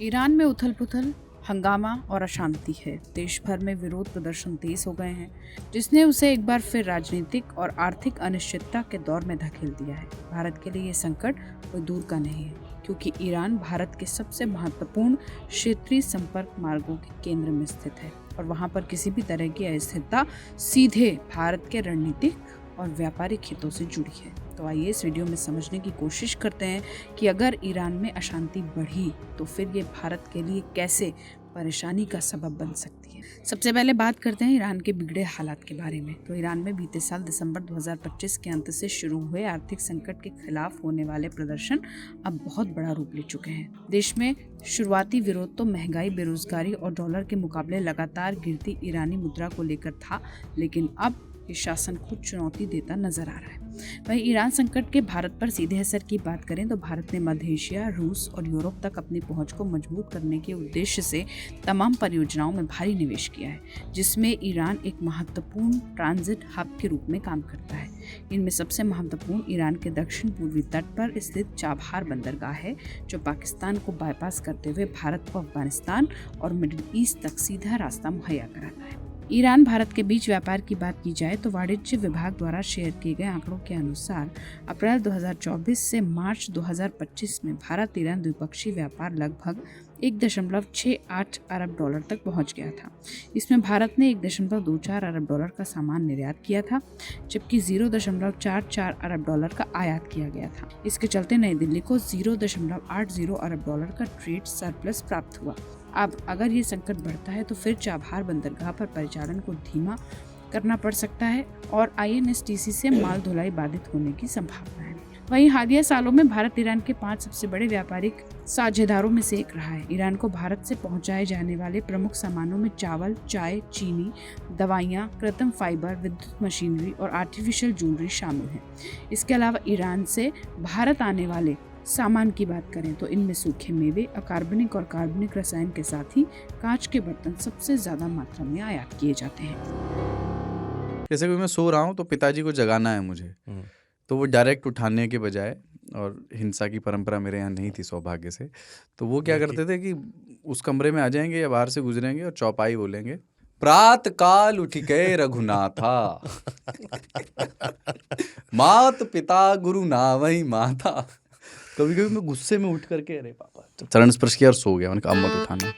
Iran में उथल-पुथल, हंगामा और अशांति है। देश भर में विरोध प्रदर्शन तेज हो गए हैं, जिसने उसे एक बार फिर राजनीतिक और आर्थिक अनिश्चितता के दौर में धकेल दिया है। भारत के लिए ये संकट कोई दूर का नहीं है, क्योंकि ईरान भारत के सबसे महत्वपूर्ण क्षेत्रीय संपर्क मार्गों के केंद्र में स्थित है और वहां पर किसी भी तरह की अस्थिरता सीधे भारत के रणनीतिक और व्यापारिक हितों से जुड़ी है। तो आइए इस वीडियो में समझने की कोशिश करते हैं कि अगर ईरान में अशांति बढ़ी तो फिर ये भारत के लिए कैसे परेशानी का सबब बन सकती है। सबसे पहले बात करते हैं ईरान के बिगड़े हालात के बारे में। तो ईरान में बीते साल दिसंबर 2025 के अंत से शुरू हुए आर्थिक संकट के खिलाफ होने वाले प्रदर्शन अब बहुत बड़ा रूप ले चुके हैं। देश में शुरुआती विरोध तो महंगाई, बेरोजगारी और डॉलर के मुकाबले लगातार गिरती ईरानी मुद्रा को लेकर था, लेकिन अब इस शासन को चुनौती देता नजर आ रहा है। वहीं ईरान संकट के भारत पर सीधे असर की बात करें तो भारत ने मध्य एशिया, रूस और यूरोप तक अपनी पहुंच को मजबूत करने के उद्देश्य से तमाम परियोजनाओं में भारी निवेश किया है, जिसमें ईरान एक महत्वपूर्ण ट्रांजिट हब के रूप में काम करता है। इनमें सबसे महत्वपूर्ण ईरान के दक्षिण पूर्वी तट पर स्थित चाबहार बंदरगाह है, जो पाकिस्तान को बाईपास करते हुए भारत को अफगानिस्तान और मिडिल ईस्ट तक सीधा रास्ता मुहैया कराता है। ईरान भारत के बीच व्यापार की बात की जाए तो वाणिज्य विभाग द्वारा शेयर किए गए आंकड़ों के अनुसार अप्रैल 2024 से मार्च 2025 में भारत ईरान द्विपक्षीय व्यापार लगभग 1.68 अरब डॉलर तक पहुंच गया था। इसमें भारत ने 1.24 अरब डॉलर का सामान निर्यात किया था, जबकि 0.44 अरब डॉलर का आयात किया गया था। इसके चलते नई दिल्ली को 0.80 अरब डॉलर का ट्रेड सरप्लस प्राप्त हुआ। अब अगर ये संकट बढ़ता है तो फिर चाबहार बंदरगाह पर परिचालन को धीमा करना पड़ सकता है और INSTC से माल ढुलाई बाधित होने की संभावना है। वहीं हालिया सालों में भारत ईरान के 5 सबसे बड़े व्यापारिक साझेदारों में से एक रहा है। ईरान को भारत से पहुंचाए जाने वाले प्रमुख सामानों में चावल, चाय, चीनी, दवाइयाँ, कृत्रिम फाइबर, विद्युत मशीनरी और आर्टिफिशियल ज्वेलरी शामिल हैं। इसके अलावा ईरान से भारत आने वाले सामान की बात करें तो इनमें सूखे मेवे, अकार्बनिक और कार्बनिक रसायन के साथ ही कांच के बर्तन सबसे ज्यादा मात्रा में आयात किए जाते हैं। जैसे कि मैं सो रहा हूँ तो पिताजी को जगाना है मुझे, तो वो डायरेक्ट उठाने के बजाय, और हिंसा की परंपरा मेरे यहाँ नहीं थी सौभाग्य से, तो वो क्या करते थे कि उस कमरे में आ जाएंगे या बाहर से गुजरेंगे और चौपाई बोलेंगे, प्रात काल उठिके रघुनाथा मात पिता गुरु नावही माता। कभी कभी मैं गुस्से में उठ करके अरे पापा चरण स्पर्श किया और सो गया। मैंने कहा अब मत उठाना।